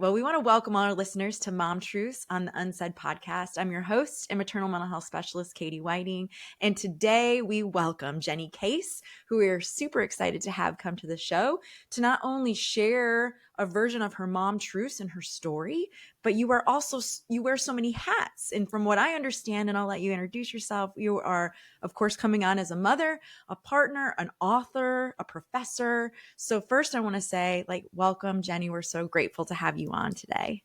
Well, we want to welcome all our listeners to Mom Truths on the Unsaid Podcast. I'm your host and maternal mental health specialist, Katie Whiting. And today we welcome Jenny Case, who we are super excited to have come to the show to not only share a version of her mom truths and her story, but you wear so many hats. And from what I understand, and I'll let you introduce yourself, you are, of course, coming on as a mother, a partner, an author, a professor. So first I want to say, welcome, Jenny. We're so grateful to have you on today.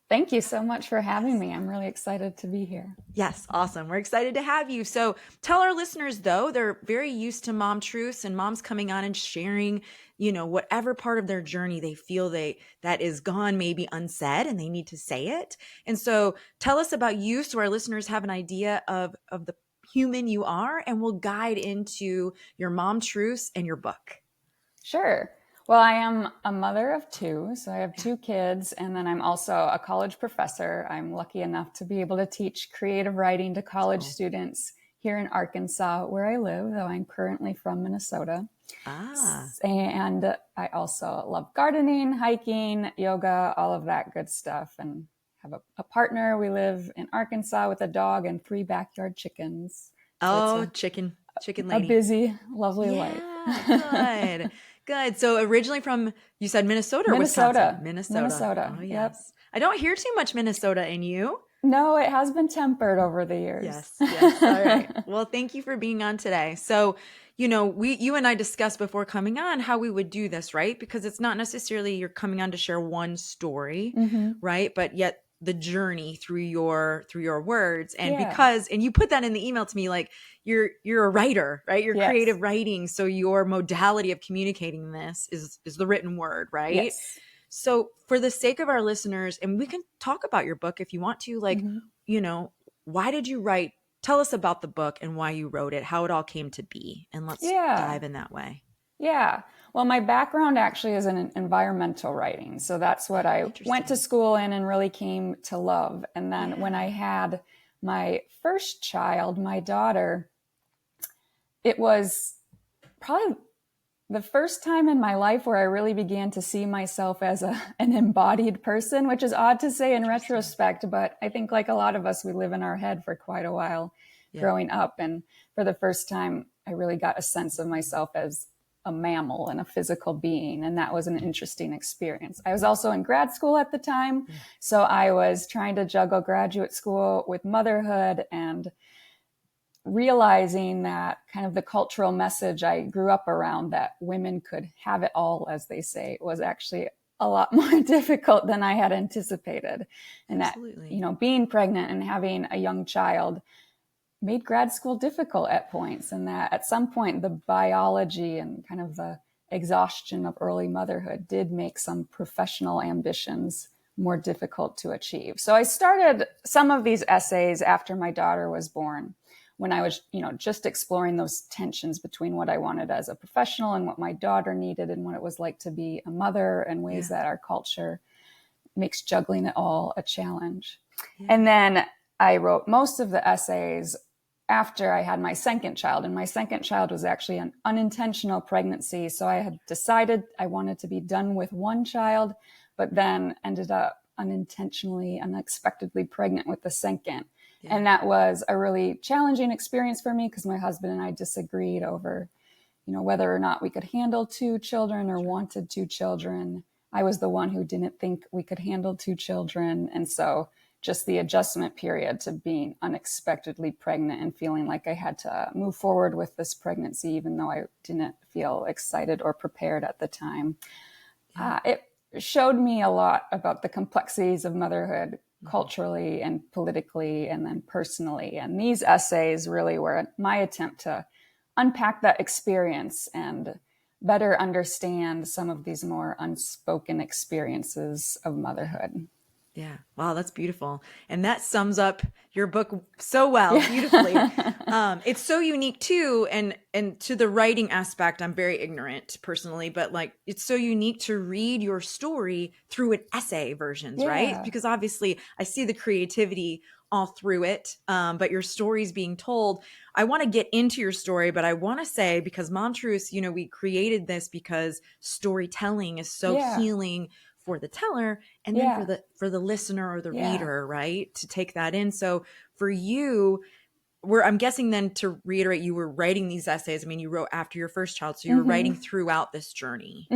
Thank you so much for having me. I'm really excited to be here. Yes, awesome. We're excited to have you. So tell our listeners, though, they're very used to mom truths and moms coming on and sharing, whatever part of their journey they feel that is gone maybe unsaid and they need to say it. And so tell us about you so our listeners have an idea of the human you are, and we'll guide into your mom truths and your book. Sure. Well, I am a mother of two, so I have two kids, and then I'm also a college professor. I'm lucky enough to be able to teach creative writing to college students here in Arkansas, where I live, though I'm currently from Minnesota. And I also love gardening, hiking, yoga, all of that good stuff, and have a partner. We live in Arkansas with a dog and 3 backyard chickens. So chicken lady. A busy, lovely life. Good. So originally from, you said Minnesota or Wisconsin? Minnesota. Oh, yes. Yep. I don't hear too much Minnesota in you. No, it has been tempered over the years. Yes. All right. Well, thank you for being on today. So, you and I discussed before coming on how we would do this, right? Because it's not necessarily you're coming on to share one story, right? But yet the journey through your words. And and you put that in the email to me, like you're a writer, right? You're creative writing. So your modality of communicating this is the written word, right? Yes. So for the sake of our listeners, and we can talk about your book if you want to, why did you write? Tell us about the book and why you wrote it, how it all came to be. And let's dive in that way. Yeah. Well, my background actually is in environmental writing. So that's what I went to school in and really came to love. And then when I had my first child, my daughter, it was probably the first time in my life where I really began to see myself as an embodied person, which is odd to say in retrospect, but I think like a lot of us, we live in our head for quite a while growing up. And for the first time, I really got a sense of myself as a mammal and a physical being. And that was an interesting experience. I was also in grad school at the time. So I was trying to juggle graduate school with motherhood and realizing that kind of the cultural message I grew up around that women could have it all, as they say, was actually a lot more difficult than I had anticipated. And that, being pregnant and having a young child made grad school difficult at points. And that at some point, the biology and kind of the exhaustion of early motherhood did make some professional ambitions more difficult to achieve. So I started some of these essays after my daughter was born, when I was, just exploring those tensions between what I wanted as a professional and what my daughter needed and what it was like to be a mother, and ways that our culture makes juggling it all a challenge. And then I wrote most of the essays after I had my second child, and my second child was actually an unintentional pregnancy. So I had decided I wanted to be done with one child, but then ended up unintentionally, unexpectedly pregnant with the second. And that was a really challenging experience for me because my husband and I disagreed over, whether or not we could handle 2 children or wanted 2 children. I was the one who didn't think we could handle 2 children. And so just the adjustment period to being unexpectedly pregnant and feeling like I had to move forward with this pregnancy, even though I didn't feel excited or prepared at the time. It showed me a lot about the complexities of motherhood, culturally and politically, and then personally. And these essays really were my attempt to unpack that experience and better understand some of these more unspoken experiences of motherhood. Yeah. Wow, that's beautiful. And that sums up your book so well, beautifully. It's so unique too. And to the writing aspect, I'm very ignorant personally, but it's so unique to read your story through an essay versions, right? Because obviously I see the creativity all through it. But your story's being told. I want to get into your story, but I want to say, because Mom Truths, we created this because storytelling is so healing for the teller and then for the listener or the reader, right? To take that in. So for you, I'm guessing then, to reiterate, you were writing these essays. I mean, you wrote after your first child, so you were writing throughout this journey.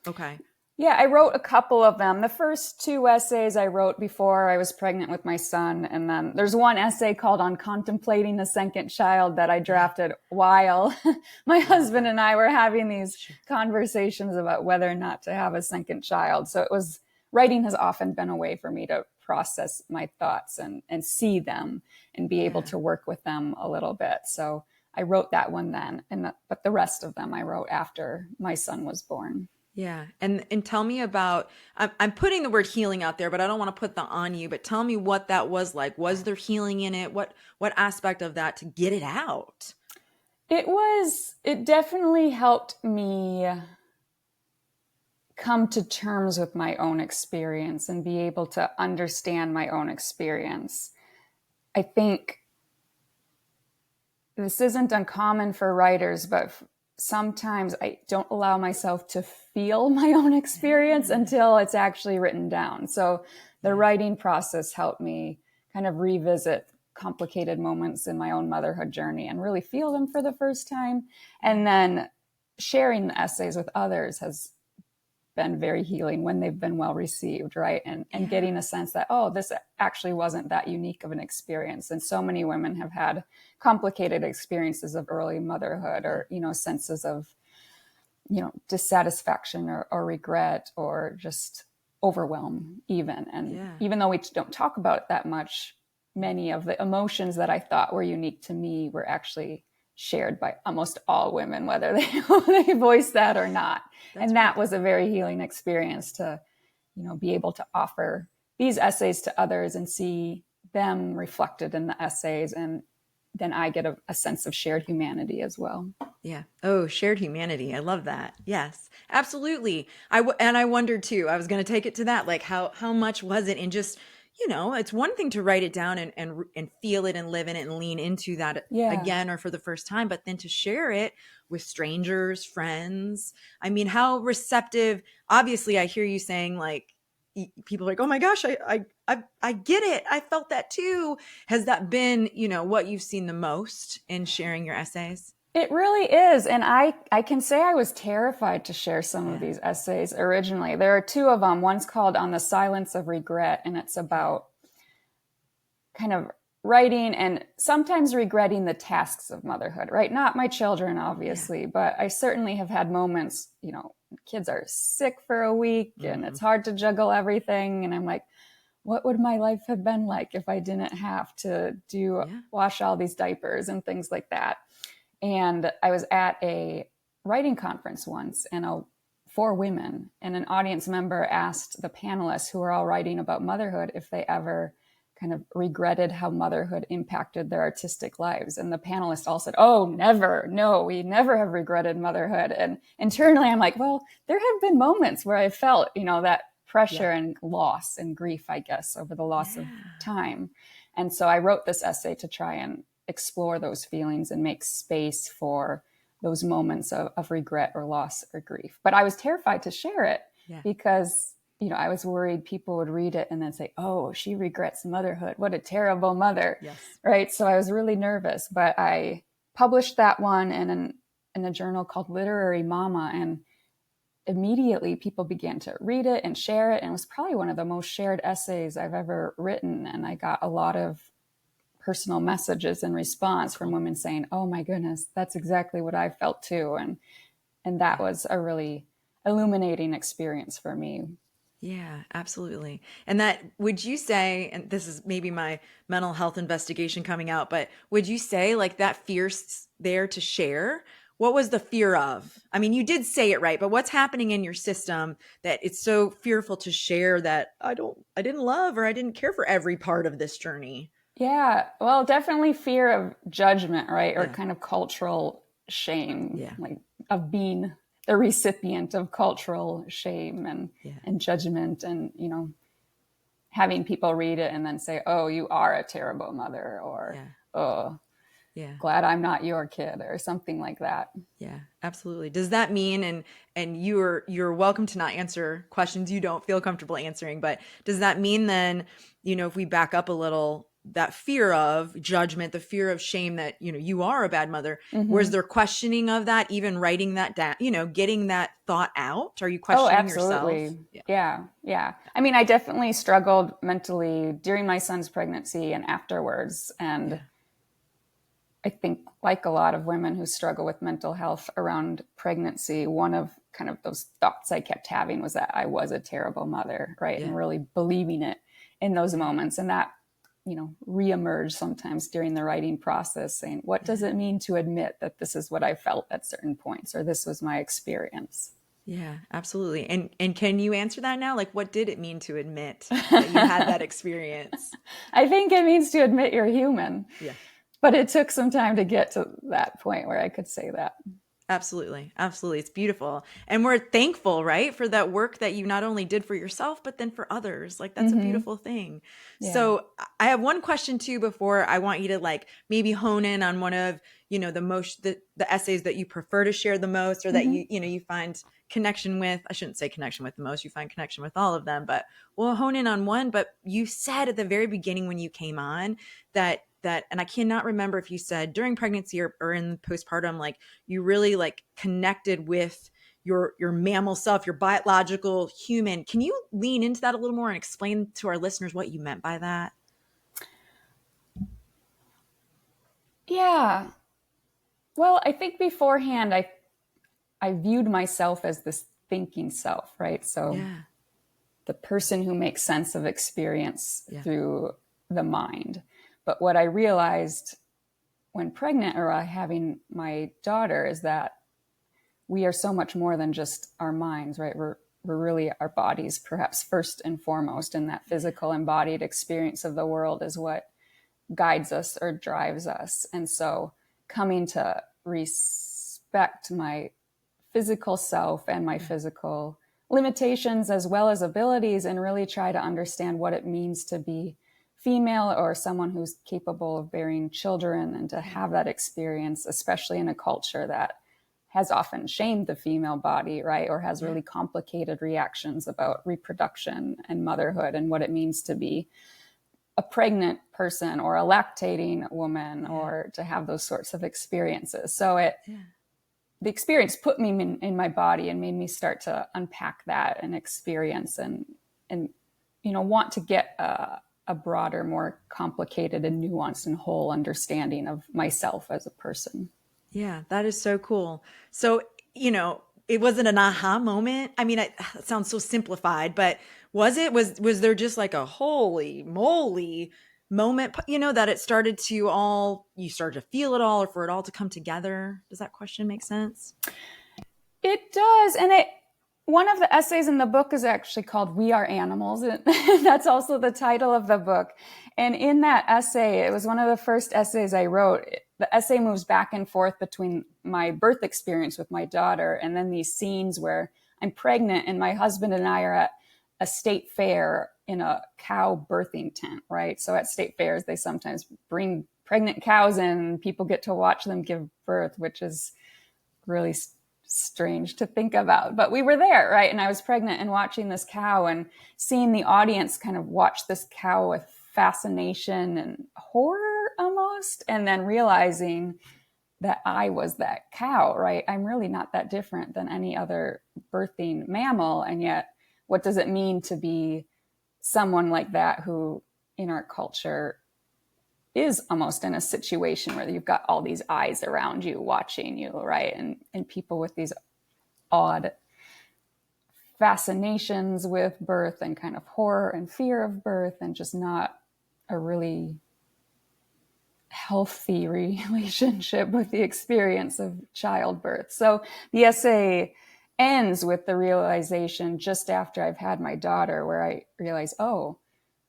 Okay. Yeah, I wrote a couple of them. The first 2 essays I wrote before I was pregnant with my son. And then there's one essay called On Contemplating a Second Child that I drafted while my husband and I were having these conversations about whether or not to have a second child. So writing has often been a way for me to process my thoughts and see them and be able to work with them a little bit. So I wrote that one then, but the rest of them I wrote after my son was born. Yeah. And tell me about, I'm putting the word healing out there, but I don't want to put that on you, but tell me what that was like. Was there healing in it? What aspect of that to get it out? It definitely helped me come to terms with my own experience and be able to understand my own experience. I think this isn't uncommon for writers, but sometimes I don't allow myself to feel my own experience until it's actually written down. So the writing process helped me kind of revisit complicated moments in my own motherhood journey and really feel them for the first time. And then sharing the essays with others has been very healing when they've been well received, right? And getting a sense that, oh, this actually wasn't that unique of an experience. And so many women have had complicated experiences of early motherhood, or, senses of, dissatisfaction or regret or just overwhelm even. And even though we don't talk about it that much, many of the emotions that I thought were unique to me were actually shared by almost all women, whether they voice that or not. That was a very healing experience to, be able to offer these essays to others and see them reflected in the essays. And then I get a sense of shared humanity as well. Yeah. Oh, shared humanity. I love that. Yes, absolutely. I wondered too, I was going to take it to that, like how much was it in just, it's one thing to write it down and feel it and live in it and lean into that again or for the first time, but then to share it with strangers, friends. I mean, how receptive, obviously I hear you saying like, people are like, oh my gosh, I get it. I felt that too. Has that been, what you've seen the most in sharing your essays? It really is. And I can say I was terrified to share some of these essays originally. There are 2 of them. One's called On the Silence of Regret, and it's about kind of writing and sometimes regretting the tasks of motherhood, right? Not my children, obviously, but I certainly have had moments, kids are sick for a week and it's hard to juggle everything. And I'm like, what would my life have been like if I didn't have to wash all these diapers and things like that? And I was at a writing conference once and 4 women, and an audience member asked the panelists who were all writing about motherhood if they ever kind of regretted how motherhood impacted their artistic lives. And the panelists all said, oh, never. No, we never have regretted motherhood. And internally, I'm like, well, there have been moments where I felt, that pressure and loss and grief, I guess, over the loss of time. And so I wrote this essay to try and explore those feelings and make space for those moments of regret or loss or grief. But I was terrified to share it because, I was worried people would read it and then say, oh, she regrets motherhood. What a terrible mother. Yes. Right. So I was really nervous, but I published that one in a journal called Literary Mama. And immediately people began to read it and share it. And it was probably one of the most shared essays I've ever written. And I got a lot of personal messages in response from women saying, oh my goodness, that's exactly what I felt too. And that was a really illuminating experience for me. Yeah, absolutely. And that, would you say, and this is maybe my mental health investigation coming out, but would you say like that fear's there to share? What was the fear of? I mean, you did say it right, but what's happening in your system that it's so fearful to share that I didn't love or I didn't care for every part of this journey? Yeah, well, definitely fear of judgment, right? Or kind of cultural shame, like of being the recipient of cultural shame and judgment, and, having people read it and then say, oh, you are a terrible mother, or, oh, Yeah. glad I'm not your kid or something like that. Yeah, absolutely. Does that mean, and you're welcome to not answer questions you don't feel comfortable answering, but does that mean then, if we back up a little, that fear of judgment, the fear of shame that, you are a bad mother, was there questioning of that, even writing that down, getting that thought out? Are you Oh, questioning yourself? absolutely. Yeah. I mean, I definitely struggled mentally during my son's pregnancy and afterwards. And Yeah. I think, like a lot of women who struggle with mental health around pregnancy, one of kind of those thoughts I kept having was that I was a terrible mother, right? Yeah. And really believing it in those moments. And that, reemerged sometimes during the writing process, saying, what does it mean to admit that this is what I felt at certain points, or this was my experience? Yeah, absolutely. And can you answer that now? Like, what did it mean to admit that you had that experience? I think it means to admit you're human. Yeah. But it took some time to get to that point where I could say that. Absolutely. Absolutely. It's beautiful. And we're thankful, right? For that work that you not only did for yourself, but then for others. Like that's a beautiful thing. Yeah. So I have one question too, before I want you to like maybe hone in on one of, the essays that you prefer to share the most, or that you find connection with. I shouldn't say connection with the most, you find connection with all of them, but we'll hone in on one. But you said at the very beginning when you came on that, and I cannot remember if you said during pregnancy or in postpartum, like you really like connected with your mammal self, your biological human. Can you lean into that a little more and explain to our listeners what you meant by that? Yeah. Well, I think beforehand, I viewed myself as this thinking self, right? So the person who makes sense of experience through the mind. But what I realized when pregnant or having my daughter is that we are so much more than just our minds, right? We're really our bodies, perhaps first and foremost, and that physical embodied experience of the world is what guides us or drives us. And so coming to respect my physical self and my physical limitations as well as abilities, and really try to understand what it means to be female or someone who's capable of bearing children, and to have that experience, especially in a culture that has often shamed the female body, right? Or has really complicated reactions about reproduction and motherhood and what it means to be a pregnant person or a lactating woman, or to have those sorts of experiences. So the experience put me in my body and made me start to unpack that and experience and want to get a broader, more complicated and nuanced and whole understanding of myself as a person. Yeah, that is so cool. So, it wasn't an aha moment. I mean, it sounds so simplified, but was there just like a holy moly moment, that it started to you started to feel it all, or for it all to come together? Does that question make sense? It does. And one of the essays in the book is actually called We Are Animals. And that's also the title of the book. And in that essay, it was one of the first essays I wrote. The essay moves back and forth between my birth experience with my daughter and then these scenes where I'm pregnant and my husband and I are at a state fair in a cow birthing tent, right? So at state fairs, they sometimes bring pregnant cows in and people get to watch them give birth, which is really strange to think about. But we were there, right? And I was pregnant and watching this cow and seeing the audience kind of watch this cow with fascination and horror almost, and then realizing that I was that cow, right? I'm really not that different than any other birthing mammal. And yet, what does it mean to be someone like that who in our culture is almost in a situation where you've got all these eyes around you watching you, right? And people with these odd fascinations with birth and kind of horror and fear of birth, and just not a really healthy relationship with the experience of childbirth. So the essay ends with the realization just after I've had my daughter, where I realize, oh,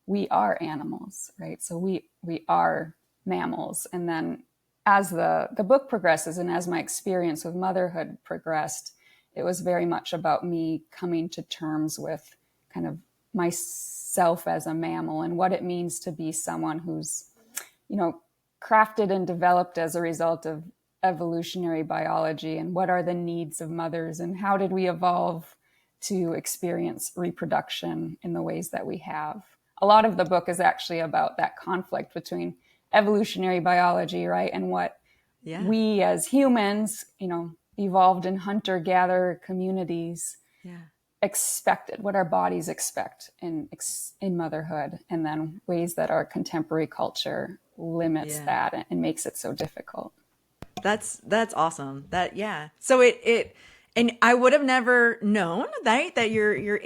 we are animals, right? So we are mammals. And then as the book progresses and as my experience with motherhood progressed, it was very much about me coming to terms with kind of myself as a mammal and what it means to be someone who's, crafted and developed as a result of evolutionary biology, and what are the needs of mothers, and how did we evolve to experience reproduction in the ways that we have. A lot of the book is actually about that conflict between evolutionary biology, right, and what we as humans, evolved in hunter-gatherer communities, expected, what our bodies expect in motherhood, and then ways that our contemporary culture limits that and makes it so difficult. That's awesome. So it and I would have never known that you're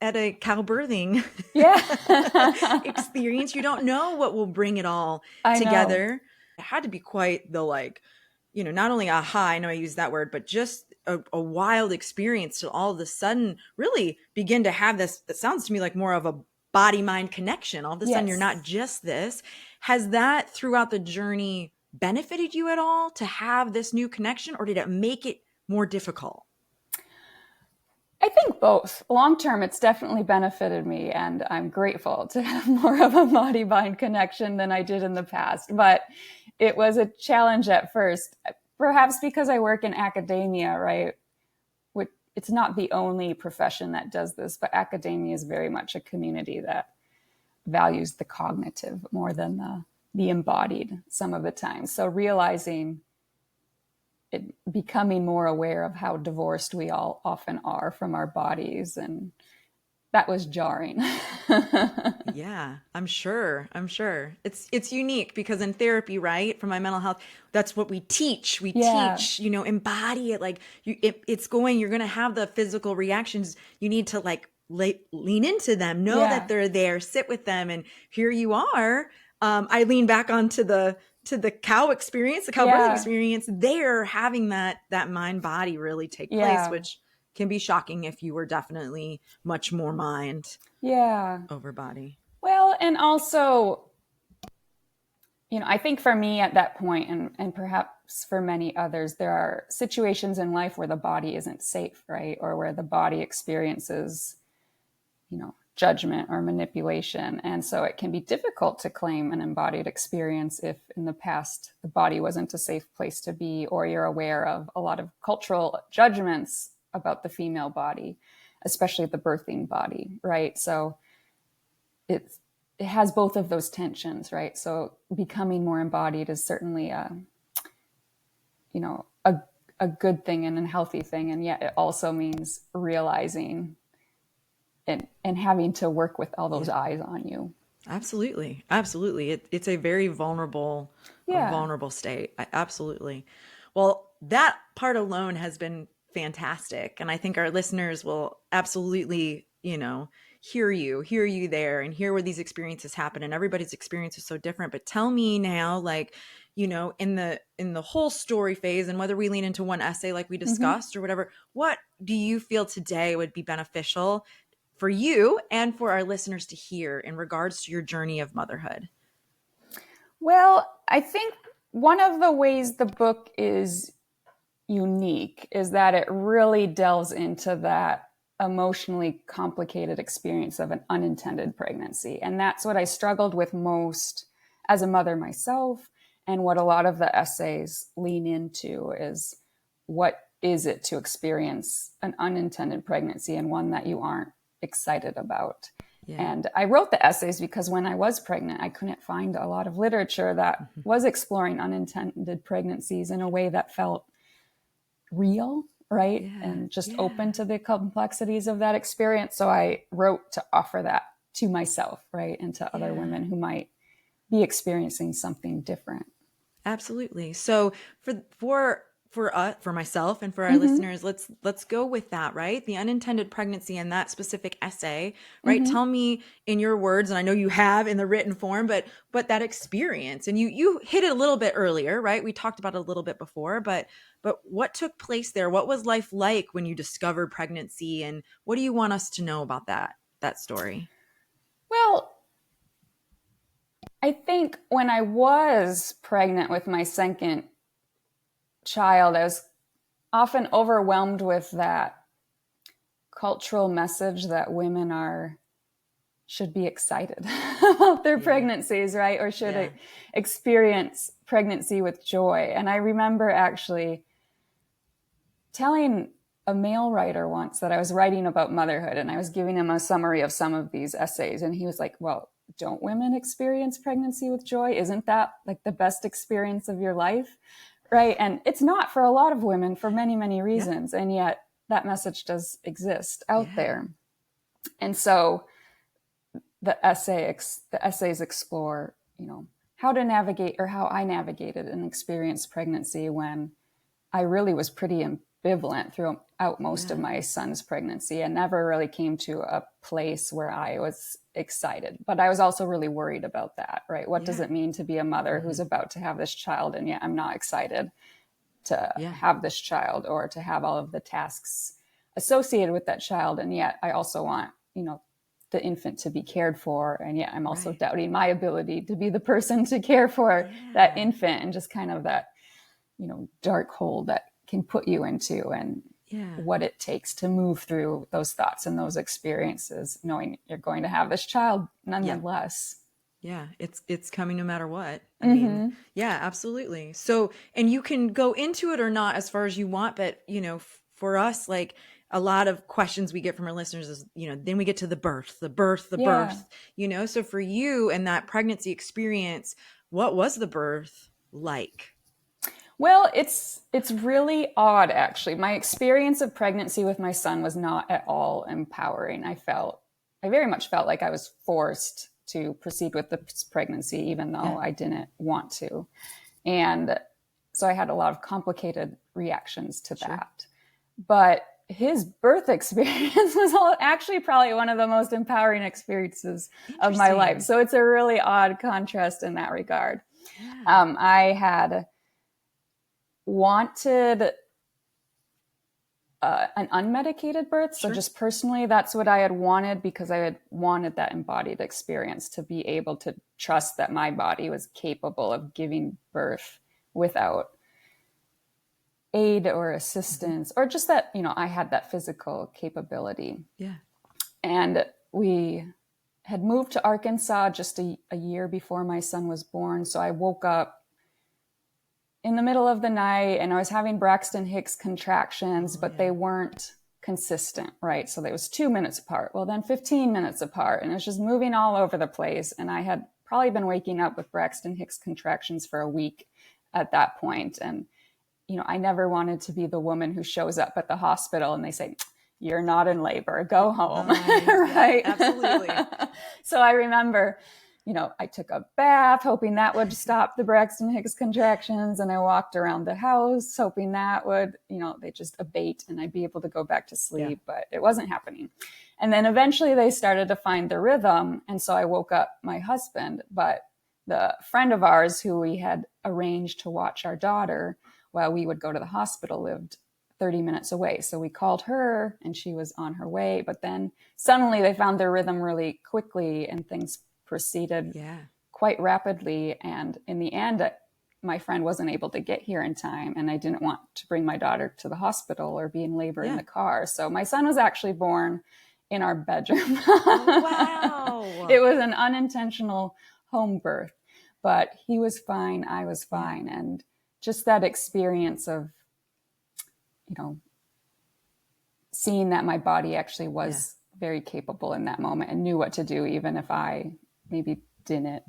at a cow birthing experience. You don't know what will bring it all together. It had to be quite the not only a high, I know I use that word, but just a wild experience to all of a sudden really begin to have this. That sounds to me like more of a body-mind connection. All of a sudden you're not just this. Has that throughout the journey benefited you at all to have this new connection, or did it make it more difficult? I think both. Long term, it's definitely benefited me, and I'm grateful to have more of a body-mind connection than I did in the past. But it was a challenge at first, perhaps because I work in academia, right? It's not the only profession that does this, but academia is very much a community that values the cognitive more than the embodied some of the time. So realizing it, becoming more aware of how divorced we all often are from our bodies, and that was jarring. Yeah, I'm sure. It's unique because in therapy, right, for my mental health, that's what we teach. We teach, embody it. You're going to have the physical reactions. You need to lean into them, know that they're there, sit with them. And here you are. I lean back onto the cow experience, the cow birthing experience. They're having that mind body really take place, which can be shocking if you were definitely much more mind over body. Well, and also, I think for me at that point, and perhaps for many others, there are situations in life where the body isn't safe, right? Or where the body experiences, judgment or manipulation. And so it can be difficult to claim an embodied experience if in the past the body wasn't a safe place to be, or you're aware of a lot of cultural judgments about the female body, especially the birthing body, right? So it has both of those tensions, right? So becoming more embodied is certainly a good thing and a healthy thing. And yet it also means realizing and having to work with all those eyes on you. Absolutely. It's a very vulnerable state. Absolutely. Well, that part alone has been fantastic. And I think our listeners will absolutely, hear you there and hear where these experiences happen. And everybody's experience is so different. But tell me now, in the whole story phase, and whether we lean into one essay like we discussed or whatever, what do you feel today would be beneficial for you and for our listeners to hear in regards to your journey of motherhood? Well, I think one of the ways the book is unique is that it really delves into that emotionally complicated experience of an unintended pregnancy. And that's what I struggled with most as a mother myself. And what a lot of the essays lean into is, what is it to experience an unintended pregnancy, and one that you aren't excited about? And I wrote the essays because when I was pregnant, I couldn't find a lot of literature that was exploring unintended pregnancies in a way that felt real, right? And just open to the complexities of that experience. So I wrote to offer that to myself, right? And to other women who might be experiencing something different. Absolutely. So for myself and for our listeners, let's go with that, right? The unintended pregnancy and that specific essay, right? Tell me in your words, and I know you have in the written form, but that experience, and you hit it a little bit earlier, right? We talked about it a little bit before, but what took place there? What was life like when you discovered pregnancy, and what do you want us to know about that story? Well, I think when I was pregnant with my second child, I was often overwhelmed with that cultural message that women are should be excited about their pregnancies, right? Or should experience pregnancy with joy. And I remember actually telling a male writer once that I was writing about motherhood, and I was giving him a summary of some of these essays. And he was like, well, don't women experience pregnancy with joy? Isn't that like the best experience of your life? Right. And it's not for a lot of women for many, many reasons. And yet that message does exist out there. And so the essays explore, how to navigate, or how I navigated and experienced pregnancy when I really was pretty ambivalent throughout most of my son's pregnancy, and never really came to a place where I was excited. But I was also really worried about that, right? What does it mean to be a mother who's about to have this child, and yet I'm not excited to have this child, or to have all of the tasks associated with that child, and yet I also want, the infant to be cared for, and yet I'm also doubting my ability to be the person to care for that infant, and just kind of that, dark hole that can put you into, and what it takes to move through those thoughts and those experiences, knowing you're going to have this child nonetheless. Yeah, it's coming no matter what. I mean, absolutely. So, and you can go into it or not as far as you want, but, for us, like, a lot of questions we get from our listeners is, then we get to the birth. So for you and that pregnancy experience, what was the birth like? Well, it's really odd, actually. My experience of pregnancy with my son was not at all empowering. I very much felt like I was forced to proceed with this pregnancy, even though I didn't want to. And so I had a lot of complicated reactions to that. But his birth experience was actually probably one of the most empowering experiences of my life. So it's a really odd contrast in that regard. I had wanted an unmedicated birth. So just personally, that's what I had wanted, because I had wanted that embodied experience, to be able to trust that my body was capable of giving birth without aid or assistance, or just that, I had that physical capability. And we had moved to Arkansas just a year before my son was born. So I woke up in the middle of the night and I was having Braxton Hicks contractions, but they weren't consistent, right? So there was 2 minutes apart. Well, then 15 minutes apart, and it was just moving all over the place. And I had probably been waking up with Braxton Hicks contractions for a week at that point. And I never wanted to be the woman who shows up at the hospital and they say, you're not in labor, go home. Right? Yeah, absolutely. So I remember, I took a bath, hoping that would stop the Braxton Hicks contractions. And I walked around the house, hoping that would, they just abate and I'd be able to go back to sleep, but it wasn't happening. And then eventually they started to find the rhythm. And so I woke up my husband, but the friend of ours who we had arranged to watch our daughter while we would go to the hospital lived 30 minutes away. So we called her and she was on her way. But then suddenly they found their rhythm really quickly and things proceeded quite rapidly. And in the end, my friend wasn't able to get here in time. And I didn't want to bring my daughter to the hospital or be in labor in the car. So my son was actually born in our bedroom. Wow. It was an unintentional home birth, but he was fine. I was fine. And just that experience of, seeing that my body actually was very capable in that moment and knew what to do, even if I maybe didn't.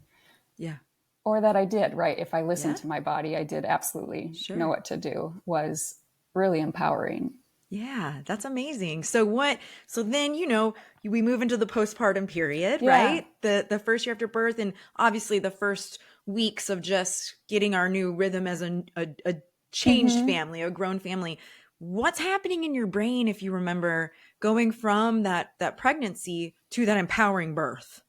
Or that I did, right? If I listened to my body, I did absolutely know what to do, was really empowering. Yeah, that's amazing. So then, we move into the postpartum period, right? The first year after birth, and obviously the first weeks of just getting our new rhythm as a changed family, a grown family. What's happening in your brain if you remember going from that pregnancy to that empowering birth?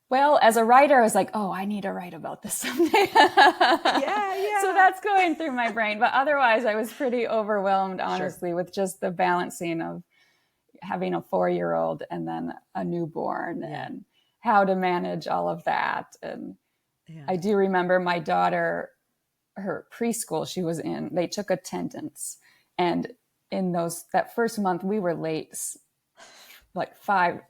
Well, as a writer, I was like, oh, I need to write about this someday. So that's going through my brain. But otherwise, I was pretty overwhelmed, honestly, with just the balancing of having a 4-year-old and then a newborn and how to manage all of that. And I do remember my daughter, her preschool she was in, they took attendance. And in that first month, we were late like 5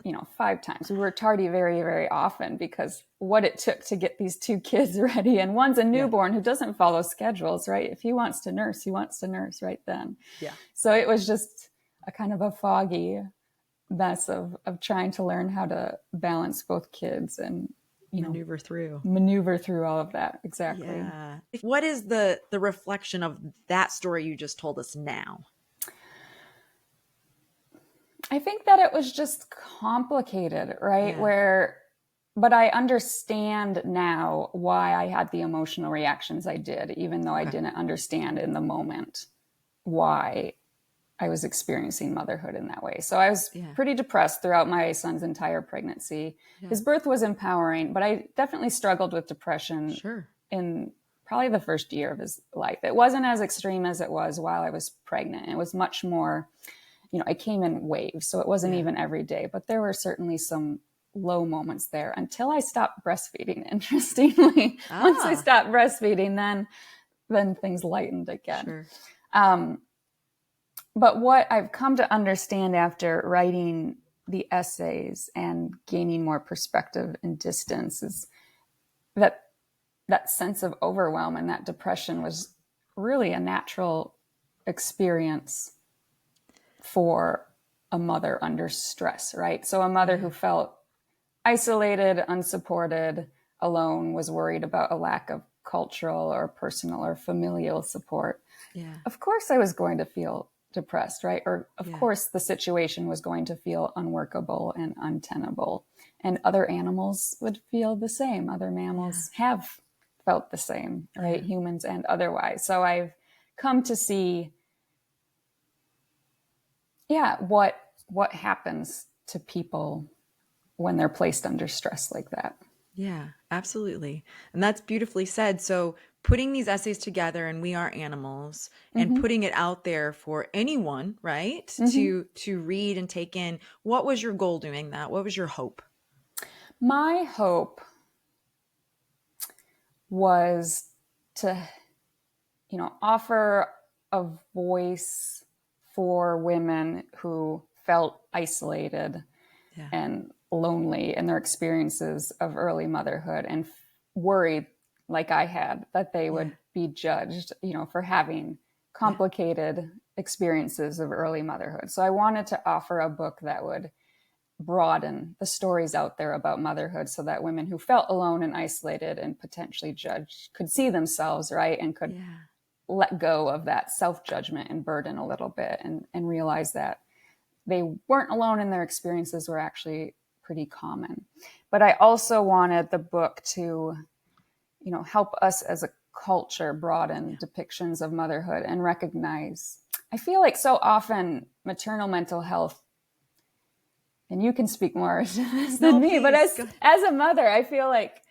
times. We were tardy very, very often because what it took to get these 2 kids ready. And one's a newborn who doesn't follow schedules, right? If he wants to nurse, he wants to nurse right then. Yeah. So it was just a kind of a foggy mess of trying to learn how to balance both kids and, maneuver through all of that. Exactly. Yeah. What is the reflection of that story you just told us now? I think that it was just complicated, right? But I understand now why I had the emotional reactions I did, even though I didn't understand in the moment why I was experiencing motherhood in that way. So I was pretty depressed throughout my son's entire pregnancy. His birth was empowering, but I definitely struggled with depression in probably the first year of his life. It wasn't as extreme as it was while I was pregnant. It was much more, it came in waves. So it wasn't even every day, but there were certainly some low moments there until I stopped breastfeeding. Interestingly, once I stopped breastfeeding, then things lightened again. But what I've come to understand after writing the essays and gaining more perspective and distance is that sense of overwhelm and that depression was really a natural experience for a mother under stress, right? So a mother who felt isolated, unsupported, alone, was worried about a lack of cultural or personal or familial support. Yeah. Of course I was going to feel depressed, right? Or of course the situation was going to feel unworkable and untenable. And other animals would feel the same. Other mammals have felt the same, right? Humans and otherwise. So I've come to see what happens to people when they're placed under stress like that. Yeah, absolutely. And that's beautifully said. So putting these essays together, and we are animals, and putting it out there for anyone, right? To read and take in. What was your goal doing that? What was your hope? My hope was to, offer a voice for women who felt isolated and lonely in their experiences of early motherhood and worried, like I had, that they would be judged, for having complicated experiences of early motherhood. So I wanted to offer a book that would broaden the stories out there about motherhood so that women who felt alone and isolated and potentially judged could see themselves, right? And could let go of that self-judgment and burden a little bit and realize that they weren't alone and their experiences were actually pretty common. But I also wanted the book to, help us as a culture broaden depictions of motherhood and recognize, I feel like so often maternal mental health, and you can speak more than me, but as a mother, I feel like,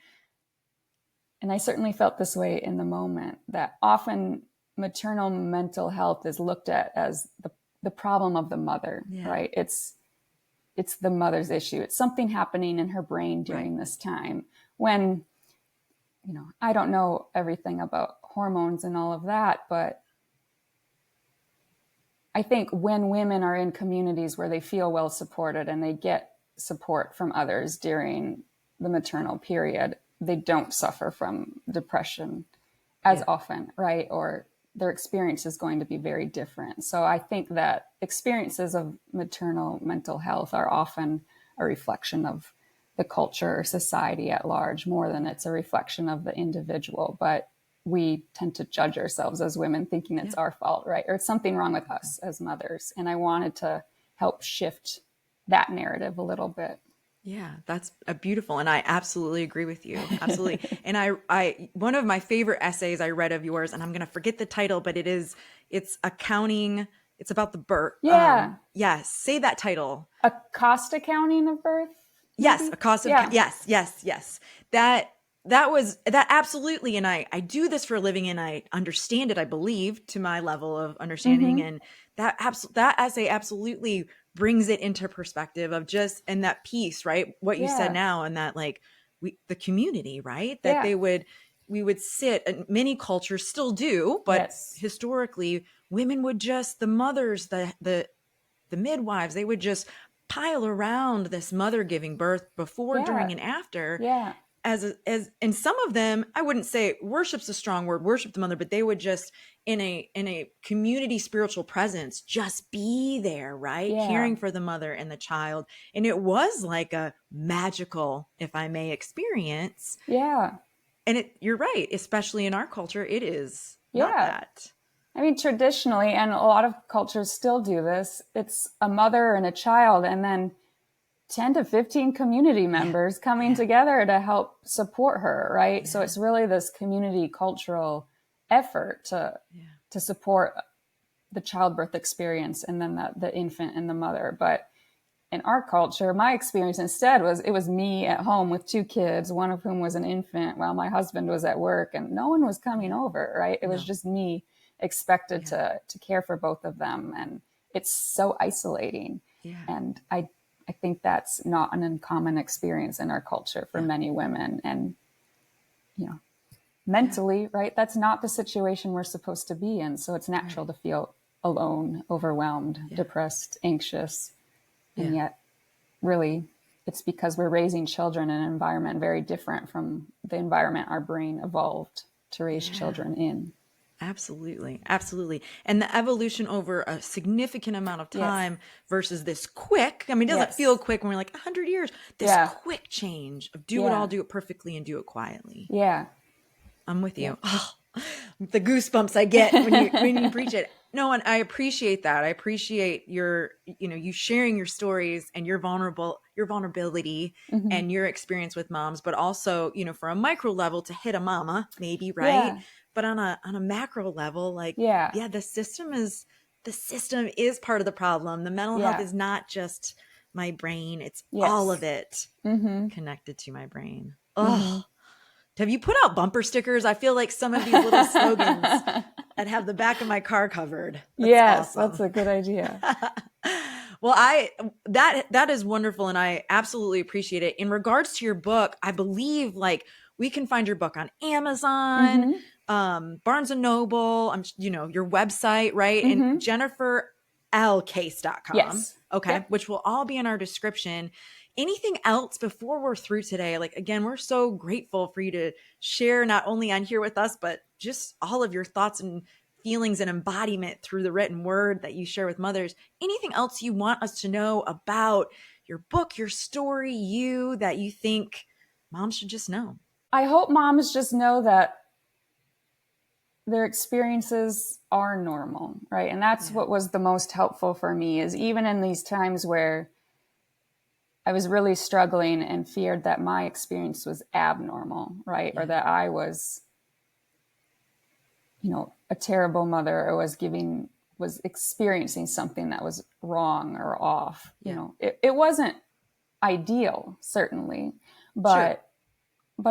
and I certainly felt this way in the moment, that often maternal mental health is looked at as the problem of the mother, right? It's the mother's issue. It's something happening in her brain during this time when, I don't know everything about hormones and all of that, but I think when women are in communities where they feel well supported and they get support from others during the maternal period, they don't suffer from depression as often, right? Or their experience is going to be very different. So I think that experiences of maternal mental health are often a reflection of the culture or society at large more than it's a reflection of the individual. But we tend to judge ourselves as women thinking it's our fault, right? Or it's something wrong with us as mothers. And I wanted to help shift that narrative a little bit. Yeah, that's a beautiful. And I absolutely agree with you. Absolutely. And I, one of my favorite essays I read of yours, and I'm going to forget the title, but it's accounting. It's about the birth. Yeah. Yes. Say that title. A cost accounting of birth. Maybe? Yes. A cost of, yes. That absolutely. And I do this for a living and I understand it, I believe, to my level of understanding. And that essay absolutely brings it into perspective of just, and that piece, right? What you said now, and that like the community, right? That they would, we would sit, and many cultures still do, but historically women would just, the mothers, the midwives, they would just pile around this mother giving birth before, during, and after. Yeah. And some of them, I wouldn't say worship's a strong word, worship the mother, but they would just in a community spiritual presence, just be there, right? Yeah. Caring for the mother and the child. And it was like a magical, if I may, experience. Yeah. And you're right, especially in our culture, it is not that. I mean, traditionally, and a lot of cultures still do this, it's a mother and a child, and then 10 to 15 community members coming together to help support her, right? So it's really this community cultural effort to support the childbirth experience and then the infant and the mother. But in our culture, my experience instead was, it was me at home with 2 kids, one of whom was an infant while my husband was at work, and no one was coming over, right? It was just me expected to care for both of them. And it's so isolating. And I think that's not an uncommon experience in our culture for many women. And, mentally, right, that's not the situation we're supposed to be in. So it's natural to feel alone, overwhelmed, depressed, anxious. And yet, really, it's because we're raising children in an environment very different from the environment our brain evolved to raise children in. Absolutely. Absolutely. And the evolution over a significant amount of time versus this quick, I mean, it doesn't feel quick when we're like 100 years, this quick change of do it all, do it perfectly, and do it quietly. Yeah. I'm with you. Oh, the goosebumps I get when you preach it. No, and I appreciate that. I appreciate you sharing your stories and your vulnerability and your experience with moms, but also, for a micro level to hit a mama, maybe, right? Yeah. But on a macro level, like, the system is part of the problem. The mental health is not just my brain. It's all of it connected to my brain. Oh, have you put out bumper stickers? I feel like some of these little slogans I'd have the back of my car covered. That's awesome. That's a good idea. Well, that is wonderful. And I absolutely appreciate it. In regards to your book, I believe we can find your book on Amazon, Barnes and Noble, your website, right? And JenniferLCase.com. Yes. Okay. Which will all be in our description. Anything else before we're through today? Again, we're so grateful for you to share not only on here with us, but just all of your thoughts and feelings and embodiment through the written word that you share with mothers. Anything else you want us to know about your book, your story, that you think moms should just know? I hope moms just know that their experiences are normal, right? And that's what was the most helpful for me, is even in these times where I was really struggling and feared that my experience was abnormal, right? Or that I was, a terrible mother, or was experiencing something that was wrong or off. It wasn't ideal, certainly, but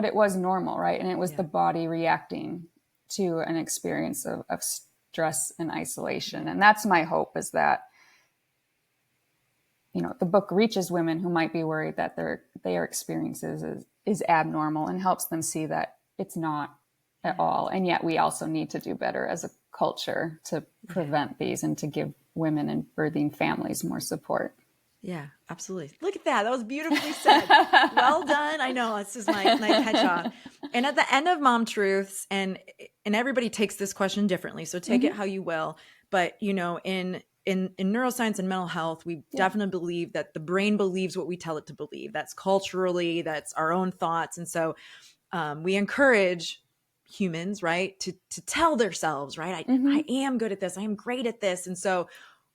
it was normal, right? And it was the body reacting to an experience of stress and isolation. And that's my hope, is that the book reaches women who might be worried that their experiences is abnormal, and helps them see that it's not at all. And yet we also need to do better as a culture to prevent these and to give women and birthing families more support. Yeah, absolutely. Look at that. That was beautifully said. Well done. I know, this is my headshot. And at the end of Mom Truths, and everybody takes this question differently, so take it how you will. But, in neuroscience and mental health, we definitely believe that the brain believes what we tell it to believe. That's culturally, that's our own thoughts. And so we encourage humans, right, to tell themselves, right, I am good at this. I am great at this. And so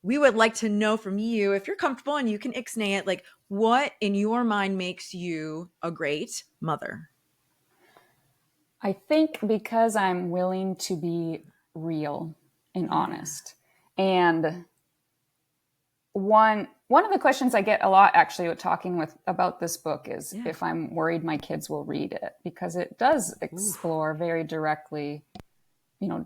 we would like to know from you, if you're comfortable and you can ixnay it, what in your mind makes you a great mother? I think because I'm willing to be real and honest. And one of the questions I get a lot, actually, with talking about this book is if I'm worried my kids will read it, because it does explore very directly,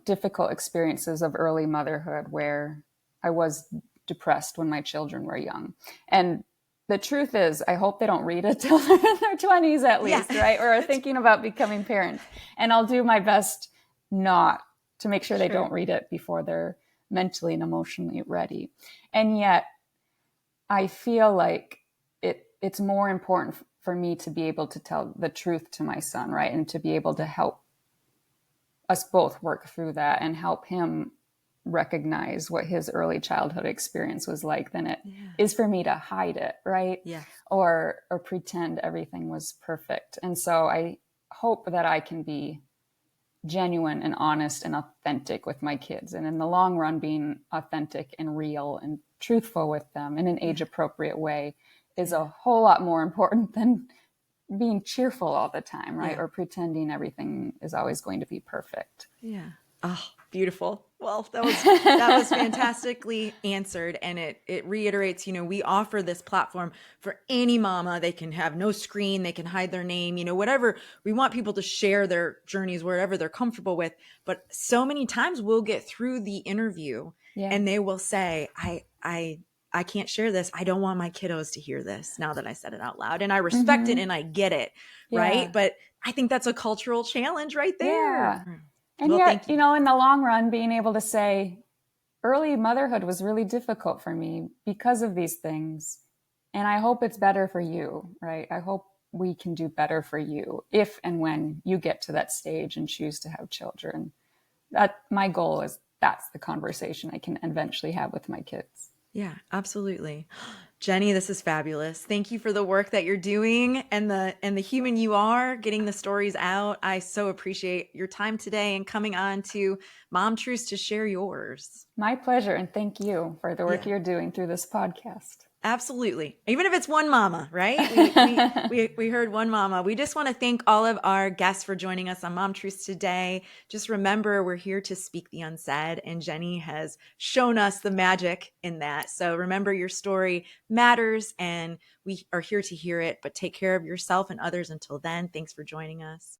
difficult experiences of early motherhood where I was depressed when my children were young. And the truth is, I hope they don't read it till they're in their 20s at least, right? Or are thinking about becoming parents. And I'll do my best not to make sure they don't read it before they're mentally and emotionally ready. And yet, I feel like it's more important for me to be able to tell the truth to my son, right? And to be able to help us both work through that and help him recognize what his early childhood experience was like than it is for me to hide it, right? Yeah. Or pretend everything was perfect. And so I hope that I can be genuine and honest and authentic with my kids. And in the long run, being authentic and real and truthful with them in an age appropriate way is a whole lot more important than being cheerful all the time, right? Or pretending everything is always going to be perfect. Yeah. Oh, beautiful. Well, that was fantastically answered. And it reiterates, we offer this platform for any mama. They can have no screen, they can hide their name, whatever. We want people to share their journeys wherever they're comfortable with. But so many times we'll get through the interview and they will say, I can't share this. I don't want my kiddos to hear this now that I said it out loud. And I respect it and I get it. Right. But I think that's a cultural challenge right there. Yeah. And yet, in the long run, being able to say early motherhood was really difficult for me because of these things. And I hope it's better for you, right? I hope we can do better for you if and when you get to that stage and choose to have children. That my goal is that's the conversation I can eventually have with my kids. Yeah, absolutely. Jenny, this is fabulous. Thank you for the work that you're doing and the human you are, getting the stories out. I so appreciate your time today and coming on to Mom Truths to share yours. My pleasure. And thank you for the work you're doing through this podcast. Absolutely. Even if it's one mama, right? We heard one mama. We just want to thank all of our guests for joining us on Mom Truths today. Just remember, we're here to speak the unsaid, and Jenny has shown us the magic in that. So remember, your story matters, and we are here to hear it, but take care of yourself and others until then. Thanks for joining us.